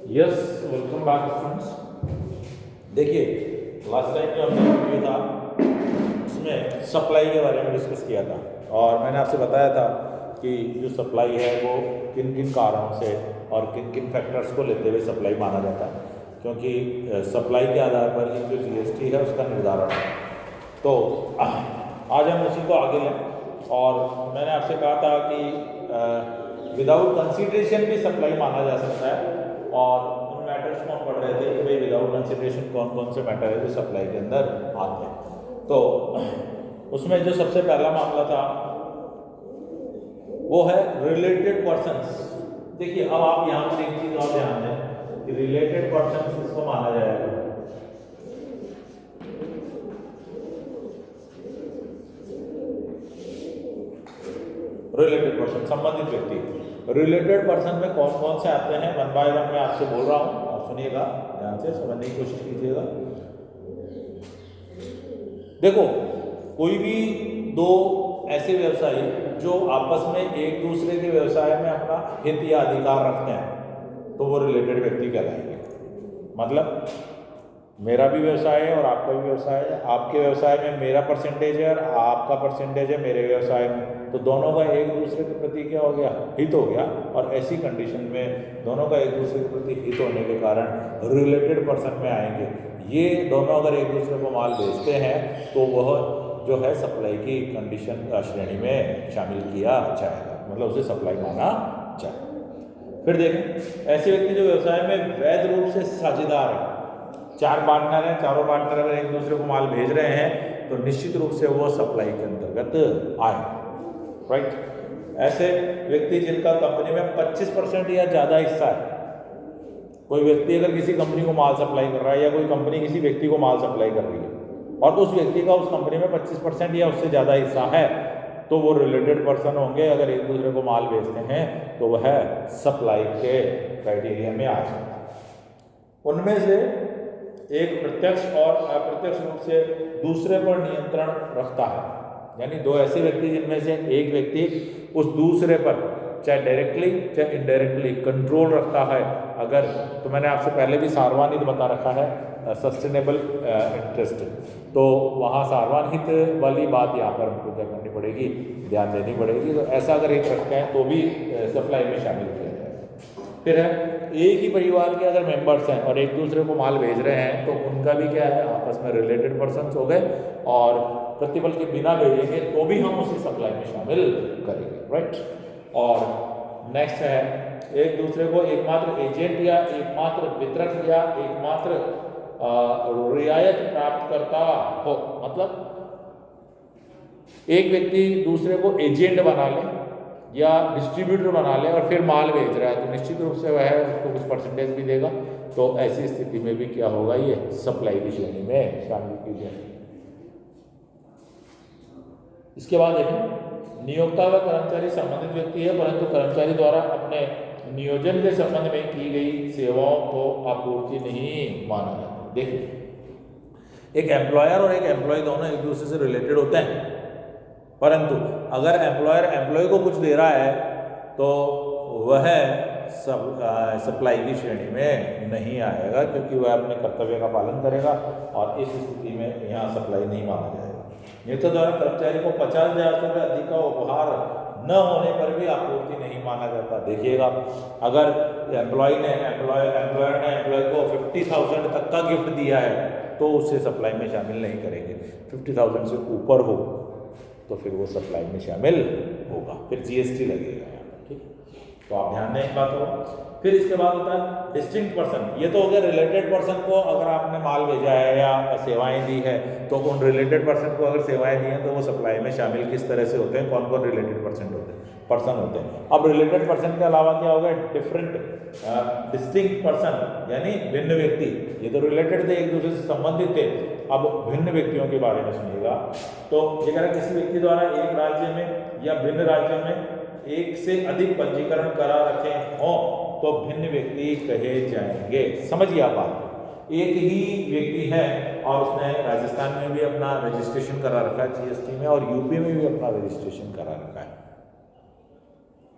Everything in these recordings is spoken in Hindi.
Yes, welcome back students. देखिए, लास्ट टाइम जो हमने वीडियो था उसमें सप्लाई के बारे में डिस्कस किया था और मैंने आपसे बताया था कि जो सप्लाई है वो किन किन कारणों से और किन किन फैक्टर्स को लेते हुए सप्लाई माना जाता है, क्योंकि सप्लाई के आधार पर ही जो जीएसटी है उसका निर्धारण है। तो आज हम उसी को आगे लें और मैंने आपसे कहा था कि विदाउट कंसीडरेशन भी सप्लाई माना जा सकता है और उन मैटर्स को हम पढ़ रहे थे कि भाई विदाउट कंसीडरेशन कौन कौन से मैटर है जो सप्लाई के अंदर आते हैं। तो उसमें जो सबसे पहला मामला था वो है रिलेटेड पर्सन्स। देखिए, अब आप यहाँ पर एक चीज और ध्यान दें कि रिलेटेड पर्सन्स इसको माना जाएगा। रिलेटेड पर्सन, संबंधित व्यक्ति। रिलेटेड पर्सन में कौन कौन से आते हैं वन बाय वन मैं आपसे बोल रहा हूँ, आप सुनिएगा ध्यान से, समझने की कोशिश कीजिएगा। देखो, कोई भी दो ऐसे व्यवसायी जो आपस में एक दूसरे के व्यवसाय में अपना हित या अधिकार रखते हैं तो वो रिलेटेड व्यक्ति कहलाएंगे। मतलब मेरा भी व्यवसाय है और आपका भी व्यवसाय है, आपके व्यवसाय में मेरा परसेंटेज है और आपका परसेंटेज है मेरे व्यवसाय में, तो दोनों का एक दूसरे के प्रति क्या हो गया, हित हो गया। और ऐसी कंडीशन में दोनों का एक दूसरे के प्रति हित होने के कारण रिलेटेड पर्सन में आएंगे। ये दोनों अगर एक दूसरे को माल बेचते हैं तो वह जो है सप्लाई की कंडीशन श्रेणी में शामिल किया जाएगा, मतलब उसे सप्लाई माना जाए। फिर देखें, ऐसे व्यक्ति जो व्यवसाय में वैध रूप से साझेदार है, चार पार्टनर हैं, चारों पार्टनर अगर एक दूसरे को माल भेज रहे हैं तो निश्चित रूप से वो सप्लाई के अंतर्गत आए, राइट। ऐसे व्यक्ति जिनका कंपनी में 25% या ज़्यादा हिस्सा है, कोई व्यक्ति अगर किसी कंपनी को माल सप्लाई कर रहा है या कोई कंपनी किसी व्यक्ति को माल सप्लाई कर रही है और उस व्यक्ति का उस कंपनी में 25% या उससे ज़्यादा हिस्सा है तो वो रिलेटेड पर्सन होंगे। अगर एक दूसरे को माल बेचते हैं तो वह सप्लाई के क्राइटेरिया में आ जाएगा। उनमें से एक प्रत्यक्ष और अप्रत्यक्ष रूप से दूसरे पर नियंत्रण रखता है, यानी दो ऐसे व्यक्ति जिनमें से एक व्यक्ति उस दूसरे पर चाहे डायरेक्टली चाहे इनडायरेक्टली कंट्रोल रखता है। अगर तो मैंने आपसे पहले भी सार्वजनिक हित बता रखा है, सस्टेनेबल इंटरेस्ट, तो वहाँ सार्वजनिक हित वाली बात यहाँ पर हमको क्या करनी पड़ेगी, ध्यान देनी पड़ेगी। तो ऐसा अगर हित रखते हैं तो भी सप्लाई में शामिल किया जाए। फिर है, एक ही परिवार के अगर मेंबर्स हैं और एक दूसरे को माल भेज रहे हैं तो उनका भी क्या है, आपस में रिलेटेड पर्सन्स हो गए और प्रतिबल के बिना भेजेंगे तो भी हम उसी सप्लाई में शामिल करेंगे, राइट। और नेक्स्ट है, एक दूसरे को एकमात्र एजेंट या एकमात्र वितरक या एकमात्र रियायत प्राप्त करता हो। मतलब एक व्यक्ति दूसरे को एजेंट बना ले या डिस्ट्रीब्यूटर बना ले और फिर माल बेच रहा है तो निश्चित रूप से वह उसको कुछ परसेंटेज भी देगा। तो ऐसी स्थिति में भी क्या होगा, ये सप्लाई की श्रेणी में शामिल की जाएगी। इसके बाद देखें, नियोक्ता व कर्मचारी संबंधित व्यक्ति है परंतु कर्मचारी द्वारा अपने नियोजन के संबंध में की गई सेवाओं को आपूर्ति नहीं माना जाता। देखिए, एक एम्प्लॉयर और एक एम्प्लॉय दोनों एक दूसरे से रिलेटेड होते हैं, परंतु अगर एम्प्लॉयर एम्प्लॉय को कुछ दे रहा है तो वह सप्लाई की श्रेणी में नहीं आएगा, क्योंकि वह अपने कर्तव्य का पालन करेगा और इस स्थिति में यहाँ सप्लाई नहीं माना जाएगा। नियोक्ता द्वारा कर्मचारी को 50,000 से अधिक का उपहार न होने पर भी आपूर्ति नहीं माना जाता। देखिएगा, अगर एम्प्लॉयर ने एम्प्लॉय को 50,000 तक का गिफ्ट दिया है तो उसे सप्लाई में शामिल नहीं करेंगे। 50,000 से ऊपर हो तो फिर वो सप्लाई में शामिल होगा, फिर जीएसटी लगेगा यहाँ पर, ठीक है। तो आप ध्यान दें इस बात को। फिर इसके बाद होता है डिस्टिंक्ट पर्सन। ये तो हो गया रिलेटेड पर्सन को अगर आपने माल भेजा है या सेवाएं दी है तो उन रिलेटेड पर्सन को अगर सेवाएं दी हैं तो वो सप्लाई में शामिल किस तरह से होते हैं, कौन कौन रिलेटेड पर्सन होते हैं। अब रिलेटेड पर्सन के अलावा क्या होगा, डिफरेंट डिस्टिंक्ट पर्सन, यानी भिन्न व्यक्ति। ये तो रिलेटेड थे, एक दूसरे से संबंधित थे, अब भिन्न व्यक्तियों के बारे में सुनिएगा। तो ये कह रहा है, किसी व्यक्ति द्वारा एक राज्य में या भिन्न राज्यों में एक से अधिक पंजीकरण करा रखे हों तो भिन्न व्यक्ति कहे जाएंगे। समझिए आप बात, एक ही व्यक्ति है और उसने राजस्थान में भी अपना रजिस्ट्रेशन करा रखा है जीएसटी में और यूपी में भी अपना रजिस्ट्रेशन करा रखा है।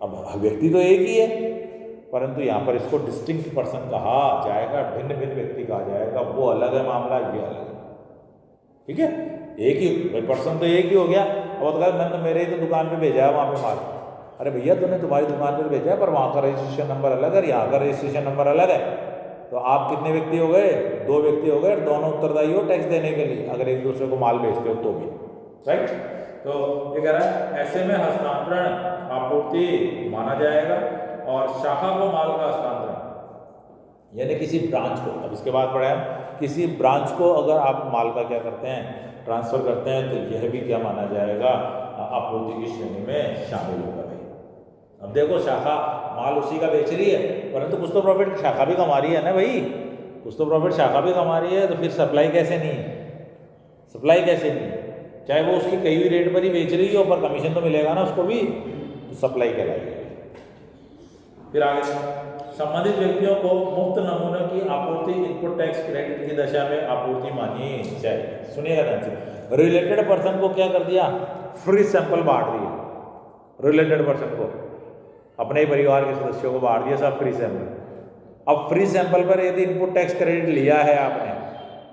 अब व्यक्ति तो एक ही है, परंतु यहाँ पर इसको डिस्टिंक्ट पर्सन कहा जाएगा, भिन्न भिन्न व्यक्ति कहा जाएगा, वो अलग है मामला, ये अलग है। ठीक है, एक ही भाई पर्सन तो एक ही हो गया। और तो मैंने मेरे ही तो दुकान पे भेजा है वहाँ पे माल। अरे भैया तूने तुम्हारी दुकान पे भेजा है, पर वहाँ का रजिस्ट्रेशन नंबर अलग है, यहाँ का रजिस्ट्रेशन नंबर अलग है। तो आप कितने व्यक्ति हो गए? 2 व्यक्ति हो गए, दोनों उत्तरदायी हो टैक्स देने के लिए, अगर एक दूसरे को माल बेचते हो तो भी। राइट, तो ये कह रहा है ऐसे में हस्तांतरण आपूर्ति माना जाएगा। और शाखा को माल का हस्तांतरण यानी किसी ब्रांच को, अब इसके बाद पढ़े हम, किसी ब्रांच को अगर आप माल का क्या करते हैं, ट्रांसफर करते हैं, तो यह भी क्या माना जाएगा, आपूर्ति की श्रेणी में शामिल होगा भाई। अब देखो शाखा माल उसी का बेच रही है, परंतु कुछ तो प्रॉफिट शाखा भी कमा रही है ना भाई, कुछ तो प्रॉफिट शाखा भी कमा रही है। तो फिर सप्लाई कैसे नहीं है? सप्लाई कैसे नहीं है? चाहे वो उसकी कई हुई रेट पर ही बेच रही हो, पर कमीशन तो मिलेगा ना उसको भी, तो सप्लाई कहलाएगी। फिर आगे संबंधित व्यक्तियों को मुफ्त नमूने की आपूर्ति इनपुट टैक्स क्रेडिट की दशा में आपूर्ति मानी जाए। सुनिएगा ध्यान से, रिलेटेड पर्सन को क्या कर दिया, फ्री सैंपल बांट दिया। रिलेटेड पर्सन को, अपने ही परिवार के सदस्यों को बांट दिया सब फ्री सैंपल। अब फ्री सैंपल पर यदि इनपुट टैक्स क्रेडिट लिया है आपने,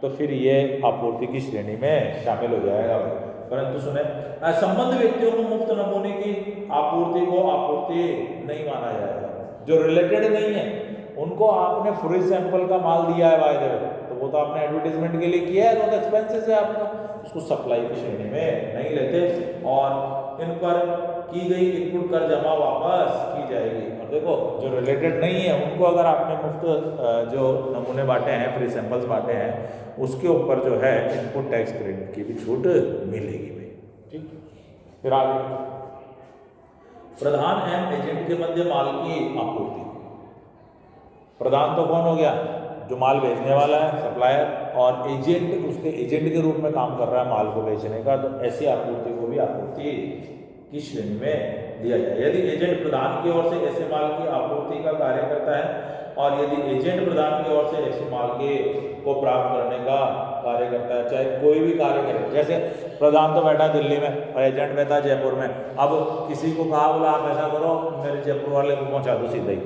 तो फिर ये आपूर्ति की श्रेणी में शामिल हो जाएगा। परंतु सुने, संबंध व्यक्तियों को मुफ्त नमूने की आपूर्ति को आपूर्ति नहीं माना जाएगा। जो रिलेटेड नहीं है उनको आपने फ्री सैंपल का माल दिया है बाय द वे, तो वो तो आपने एडवर्टीजमेंट के लिए किया है, तो एक्सपेंसेस है आपका, उसको सप्लाई की श्रेणी में नहीं लेते। और इन पर की गई इनपुट कर जमा वापस की जाएगी। और देखो जो रिलेटेड नहीं है उनको अगर आपने मुफ्त जो नमूने बांटे हैं, फ्री सैंपल्स बांटे हैं, उसके ऊपर जो है इनपुट टैक्स क्रेडिट की भी छूट मिलेगी भाई। ठीक, फिर आगे प्रधान एवं एजेंट के मध्य माल की आपूर्ति। प्रधान तो कौन हो गया, जो माल बेचने वाला है, सप्लायर, और एजेंट उसके एजेंट के रूप में काम कर रहा है माल को बेचने का। तो ऐसी आपूर्ति को भी आपूर्ति की श्रेणी में दिया जाए। यदि एजेंट प्रधान की ओर से ऐसे माल की आपूर्ति का कार्य करता है, और यदि एजेंट प्रधान की ओर से ऐसे माल के को प्राप्त करने का कार्य करता है, चाहे कोई भी कार्य करे, जैसे प्रधान तो बैठा दिल्ली में और एजेंट बैठा जयपुर में। अब किसी को कहा बोला आप ऐसा करो, मेरे जयपुर वाले को पहुंचा दो सीधा ही,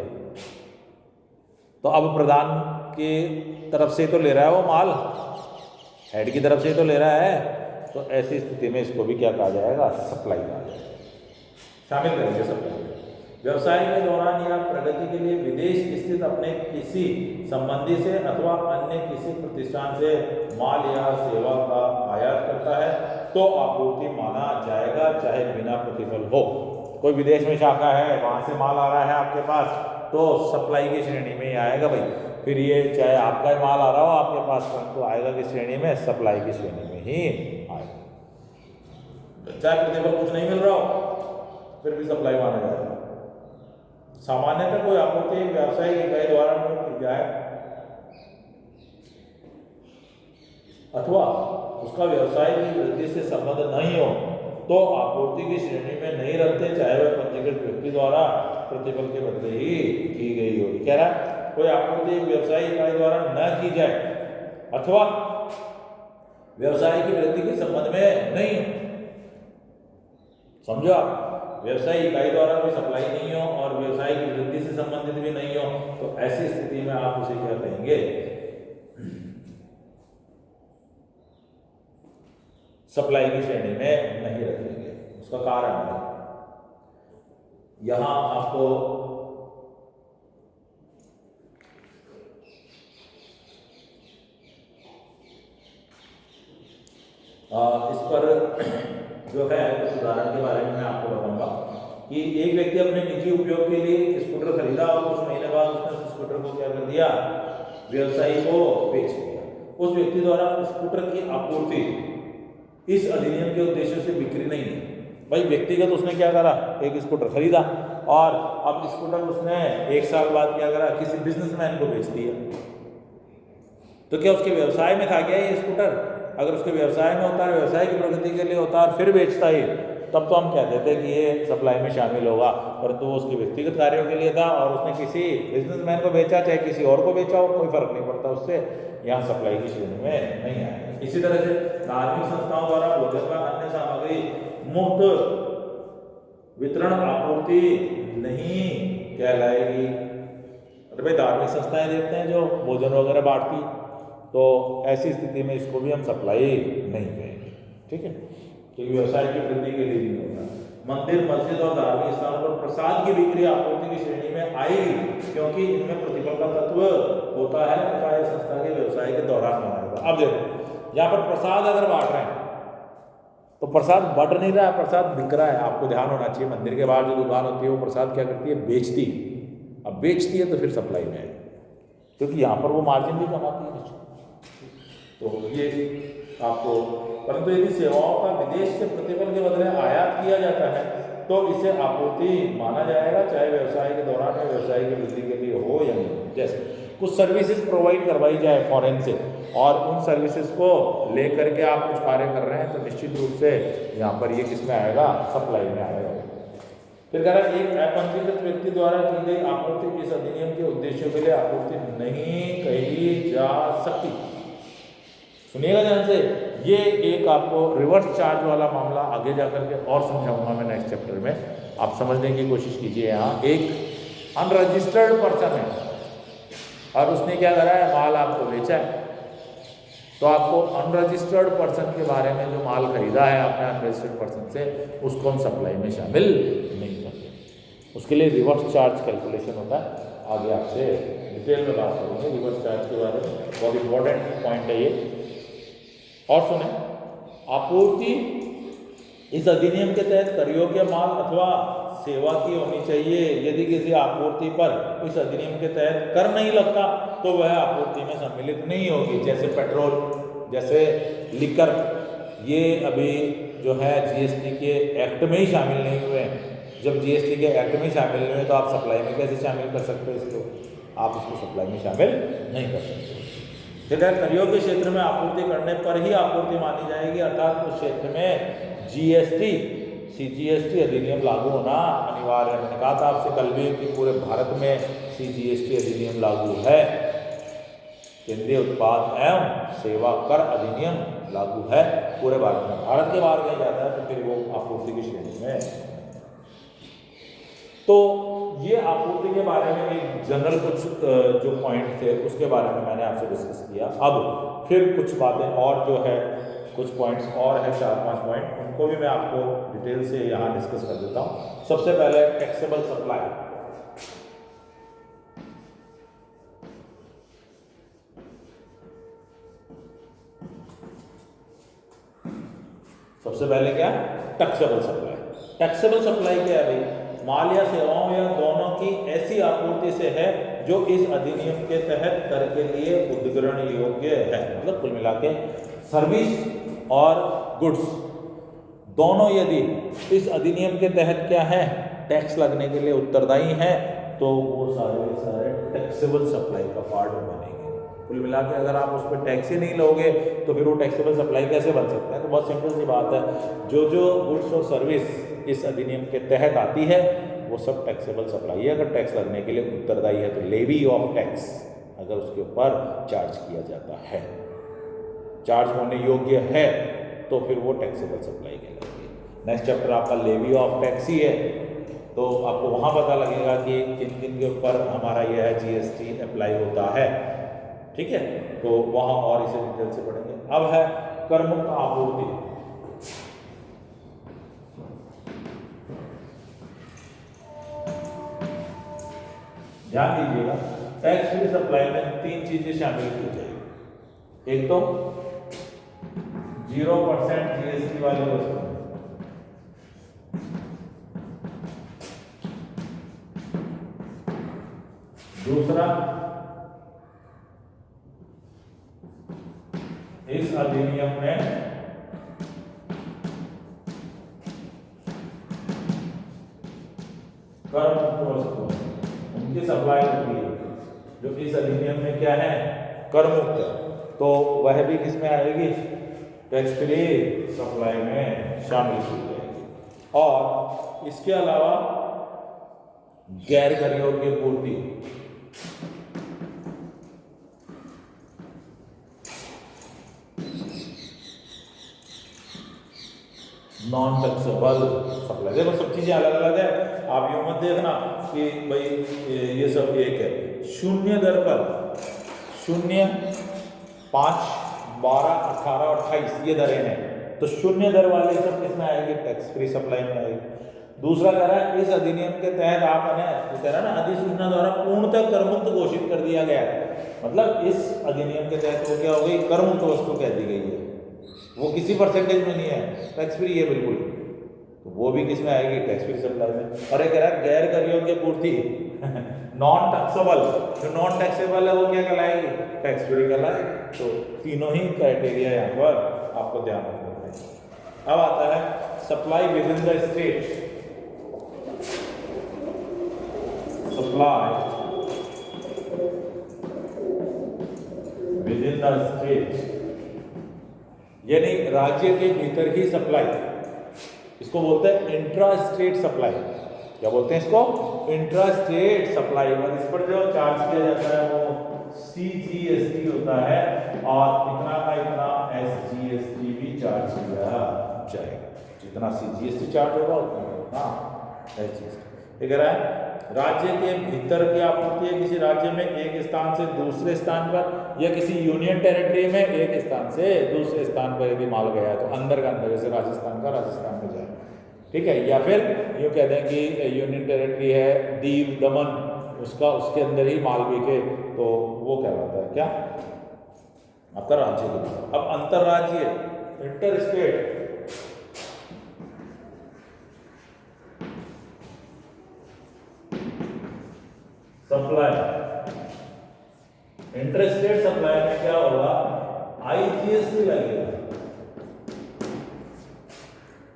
तो अब प्रधान की तरफ से तो ले रहा है वो माल, हेड की तरफ से तो ले रहा है। तो ऐसी स्थिति में इसको भी क्या कहा जाएगा, सप्लाई कहा जाएगा, शामिल करेंगे सप्लाई। व्यवसाय के दौरान या प्रगति के लिए विदेश स्थित अपने किसी संबंधी से अथवा अन्य किसी प्रतिष्ठान से माल या सेवा का आयात करता है, तो आपूर्ति माना जाएगा, चाहे बिना प्रतिफल हो। कोई विदेश में शाखा है, वहां से माल आ रहा है आपके पास, तो सप्लाई की श्रेणी में ही आएगा भाई। फिर ये चाहे आपका ही माल आ रहा हो आपके पास, तो आएगा किस श्रेणी में, सप्लाई की श्रेणी में ही आएगा। चाहे प्रतिफल कुछ नहीं मिल रहा हो, फिर भी सप्लाई माना जाएगा। सामान्यतः कोई आपूर्ति व्यावसायिक इकाई द्वारा नहीं की जाए अथवा उसका व्यवसाय की वृद्धि से संबंध नहीं हो, तो आपूर्ति की श्रेणी में नहीं रखते, चाहे वह पंजीकृत व्यक्ति द्वारा प्रतिफल के बदले ही की गई हो। कह रहा है कोई आपूर्ति व्यवसायिक इकाई द्वारा न की जाए अथवा व्यवसाय की वृद्धि के संबंध में नहीं हो। समझो आप, व्यवसायिक इकाई द्वारा कोई सप्लाई नहीं हो और व्यवसाय की वृद्धि से संबंधित भी नहीं हो, तो ऐसी स्थिति में आप उसे क्या कहेंगे, सप्लाई की श्रेणी में नहीं रखेंगे। उसका कारण है यहां आपको इस पर जो है उस उदाहरण के बारे में मैं आपको बताऊंगा कि एक व्यक्ति अपने निजी उपयोग के लिए स्कूटर खरीदा और कुछ महीने बाद उसने उस स्कूटर को क्या कर दिया, व्यवसायी को बेच दिया। उस व्यक्ति द्वारा स्कूटर की आपूर्ति इस अधिनियम के उद्देश्य से बिक्री नहीं है भाई। व्यक्तिगत उसने क्या करा, एक स्कूटर खरीदा और अब स्कूटर उसने 1 साल बाद क्या करा, किसी बिजनेसमैन को बेच दिया। तो क्या उसके व्यवसाय में था क्या ये स्कूटर? अगर उसके व्यवसाय में होता है, व्यवसाय की प्रगति के लिए होता है और फिर बेचता ही, तब तो हम कहते थे कि ये सप्लाई में शामिल होगा। परंतु वो उसके व्यक्तिगत कार्यों के लिए था और उसने किसी बिजनेसमैन को बेचा, चाहे किसी और को बेचा हो, कोई फर्क नहीं पड़ता उससे, यहाँ सप्लाई की श्रेणी में नहीं आएगा। इसी तरह से धार्मिक संस्थाओं द्वारा भोजन व अन्य सामग्री मुफ्त वितरण आपूर्ति नहीं कहलाएगी। तो भाई धार्मिक संस्थाएं देखते हैं जो भोजन वगैरह बांटती है, तो ऐसी स्थिति में इसको भी हम सप्लाई नहीं करेंगे, ठीक है, क्योंकि व्यवसाय की वृद्धि के लिए नहीं होता। मंदिर, मस्जिद और धार्मिक स्थानों पर प्रसाद की बिक्री आपूर्ति की श्रेणी में आएगी, क्योंकि इनमें प्रतिफल का तत्व होता है तथा यह संस्था के व्यवसाय के दौरान बनाएगा। अब देखो यहाँ पर प्रसाद अगर बांट रहे हैं तो प्रसाद बट नहीं रहा है, प्रसाद बिक रहा है। आपको ध्यान होना चाहिए, मंदिर के बाहर जो दुकान होती है वो प्रसाद क्या करती है, बेचती है। अब बेचती है तो फिर सप्लाई में आएगी, क्योंकि यहाँ पर वो मार्जिन भी कमाती है। तो ये आपको, परंतु यदि सेवाओं का विदेश से प्रतिफल के बदले आयात किया जाता है तो इसे आपूर्ति माना जाएगा, चाहे व्यवसाय के दौरान या व्यवसाय की वृद्धि के लिए हो या नहीं। जैसे कुछ सर्विसेज प्रोवाइड करवाई जाए फॉरेन से और उन सर्विसेज को लेकर के आप कुछ कार्य कर रहे हैं तो निश्चित रूप से यहाँ पर ये किस में आएगा, सप्लाई में आएगा। फिर कह रहा है एक अपंजीकृत व्यक्ति द्वारा की गई आपूर्ति इस अधिनियम के उद्देश्यों के लिए आपूर्ति नहीं कही जा सकती। सुनिएगा ध्यान से, ये एक आपको रिवर्स चार्ज वाला मामला आगे जाकर के और समझाऊंगा मैं नेक्स्ट चैप्टर में, आप समझने की कोशिश कीजिए। यहाँ एक अनरजिस्टर्ड पर्सन है और उसने क्या करा है, माल आपको बेचा है, तो आपको अनरजिस्टर्ड पर्सन के बारे में जो माल खरीदा है आपने अनरजिस्टर्ड पर्सन से, उसको हम सप्लाई में शामिल नहीं करते। उसके लिए रिवर्स चार्ज कैलकुलेशन होता है, आगे आपसे डिटेल में बात करेंगे रिवर्स चार्ज के बारे में, बहुत इंपॉर्टेंट पॉइंट है ये। और सुने, आपूर्ति इस अधिनियम के तहत कर योग्य माल अथवा सेवा की होनी चाहिए। यदि किसी आपूर्ति पर इस अधिनियम के तहत कर नहीं लगता तो वह आपूर्ति में सम्मिलित नहीं होगी। जैसे पेट्रोल, जैसे लिकर, ये अभी जो है जीएसटी के एक्ट में ही शामिल नहीं हुए हैं। जब जीएसटी के एक्ट में शामिल नहीं हुए तो आप सप्लाई में कैसे शामिल कर सकते हो इसको, आप इसको सप्लाई में शामिल नहीं कर सकते। कर योग्य क्षेत्र में आपूर्ति करने पर ही आपूर्ति मानी जाएगी, अर्थात उस क्षेत्र में जीएसटी सीजीएसटी अधिनियम लागू होना अनिवार्य है। मैंने कहा था आपसे कल भी कि पूरे भारत में सीजीएसटी अधिनियम लागू है, केंद्रीय उत्पाद एवं सेवा कर अधिनियम लागू है पूरे भारत में। भारत के बाहर कहीं जाता है तो फिर वो आपूर्ति की श्रेणी में। तो ये आपूर्ति के बारे में एक जनरल कुछ जो पॉइंट थे उसके बारे में मैंने आपसे डिस्कस किया। अब फिर कुछ बातें और जो है, कुछ पॉइंट्स और है, 4-5 पॉइंट, उनको भी मैं आपको डिटेल से यहाँ डिस्कस कर देता हूँ। सबसे पहले टैक्सेबल सप्लाई। सबसे पहले क्या, टैक्सेबल सप्लाई। टैक्सेबल सप्लाई क्या है भाई, माल या सेवाओं या दोनों की ऐसी आपूर्ति से है जो इस अधिनियम के तहत कर के लिए उद्ग्रहण योग्य है। मतलब कुल मिला के सर्विस और गुड्स दोनों यदि इस अधिनियम के तहत क्या है, टैक्स लगने के लिए उत्तरदायी हैं, तो वो सारे टैक्सेबल सप्लाई का पार्ट बनेंगे। कुल मिला के अगर आप उस पर टैक्स ही नहीं लोगे तो फिर वो टैक्सेबल सप्लाई कैसे बन सकता है। तो बहुत सिंपल सी बात है, जो गुड्स और सर्विस इस अधिनियम के तहत आती है वो सब टैक्सेबल सप्लाई है। अगर टैक्स लगने के लिए उत्तरदायी है तो लेवी ऑफ टैक्स, अगर उसके ऊपर चार्ज किया जाता है, चार्ज होने योग्य है, तो फिर वो टैक्सेबल सप्लाई कहलाती है। नेक्स्ट चैप्टर आपका लेवी ऑफ टैक्स ही है, तो आपको वहाँ पता लगेगा कि किन किन के ऊपर हमारा यह है जीएसटी अप्लाई होता है, ठीक है। तो वहाँ और इसे डिटेल से पढ़ेंगे। अब है करमुक्त आपूर्ति। ध्यान दीजिएगा, टैक्स फ्री सप्लाई में 3 चीजें शामिल की जाएगी। एक तो 0% जीएसटी वाली वस्तु, दूसरा इस अधिनियम में कर मुक्त वस्तु उनकी सप्लाई होती है जो इस अधिनियम में क्या है, कर मुक्त है, तो वह भी किसमें आएगी, टैक्स फ्री सप्लाई में शामिल की जाएगी। और इसके अलावा गैर कर योग्य पूर्ति, नॉन टैक्सेबल सप्लाई। देखो सब चीजें अलग अलग है, आप यूं मत देखना कि भाई ये सब एक है। शून्य दर पर 0, 5, 12, 18 और 28 ये दरें हैं, तो शून्य दर वाली सब किसमें आएगी? टैक्स फ्री सप्लाई में आएगी। दूसरा कह रहा है इस अधिनियम के तहत आपने तो कह रहा है ना अधिसूचना द्वारा पूर्णतः करमुक्त घोषित कर दिया गया है, मतलब इस अधिनियम के तहत वो क्या हो गई? करमुक्त वस्तु कह दी गई है, वो किसी परसेंटेज में नहीं है, टैक्स फ्री है बिल्कुल, तो वो भी किस में आएगी? टैक्स फ्री सप्लाई में। और एक कह रहा है गैर कर योग्य पूर्ति नॉन टैक्सेबल, जो नॉन टैक्सेबल है वो क्या कहलाएगी? टैक्स फ्री कहलाएगी। तो तीनों ही क्राइटेरिया यहाँ पर आपको ध्यान रखना है। अब आता है supply with in the state. Supply with in the state यानी राज्य के भीतर ही सप्लाई, इसको बोलते हैं इंट्रा स्टेट सप्लाई। क्या बोलते हैं इसको? Intra state supply. और इस पर जो चार्ज किया जाता है वो CGST होता है और इतना का इतना SGST भी चार्ज किया जाएगा। जितना CGST चार्ज होगा उतना SGST। ये कह रहा है राज्य के भीतर की आपूर्ति है, किसी राज्य में एक स्थान से दूसरे स्थान पर या किसी यूनियन टेरिटरी में एक स्थान से दूसरे स्थान पर यदि माल गया है तो अंदर का अंदर, जैसे राजस्थान का राजस्थान में जाए, ठीक है। या फिर यूँ कह दें कि यूनियन टेरिटरी है दीव दमन, उसके अंदर ही माल बिके तो वो कहलाता है क्या? आपका राज्य के भीतर। अब अंतरराज्यीय inter state supply, inter state supply में क्या होगा? IGST लगेगा,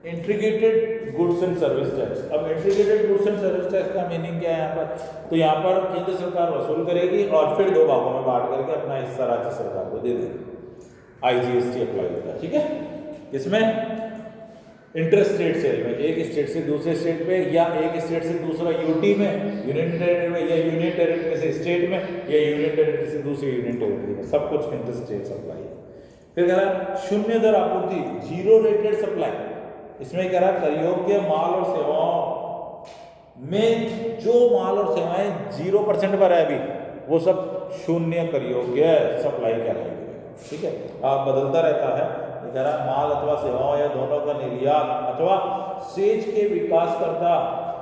integrated goods and service tax. अब integrated goods and service tax का मीनिंग क्या है यहाँ पर? तो यहाँ पर केंद्र सरकार वसूल करेगी और फिर 2 भागों में बांट करके अपना हिस्सा राज्य सरकार को दे देगी। IGST अप्लाई होता है, ठीक है। इसमें इंटर स्टेट सेल में एक स्टेट से दूसरे स्टेट पे या एक स्टेट से दूसरा यूटी में, यूनियन टेरिटरी में, या यूनियन टेरिटरी से स्टेट में, या यूनियन टेरिटरी से दूसरी यूनियन टेरिटरी में, सब कुछ इंटर स्टेट सप्लाई है। फिर कह रहा शून्य दर आपूर्ति, जीरो रेटेड सप्लाई। इसमें कह रहा कर योग्य माल और सेवाओं में जो माल और सेवाएं 0% पर है अभी, वो सब शून्य कर योग्य सप्लाई कहलाएगी, ठीक है। आप बदलता रहता है, कह रहा माल अथवा सेवाओं या दोनों का निर्यात अथवा सेज के विकासकर्ता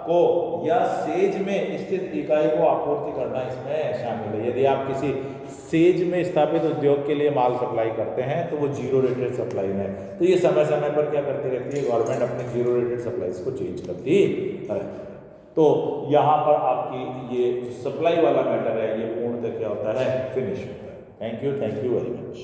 को या सेज में स्थित इकाई को आपूर्ति करना इसमें शामिल है। यदि आप किसी सेज में स्थापित उद्योग के लिए माल सप्लाई करते हैं तो वो जीरो रेटेड सप्लाई में, तो ये समय समय पर क्या करती रहती है? गवर्नमेंट अपने जीरो रेटेड सप्लाईज को चेंज करती है। तो यहाँ पर आपकी ये सप्लाई वाला मैटर है, ये पूर्णतः क्या होता है? फिनिश होता है। Thank you very much.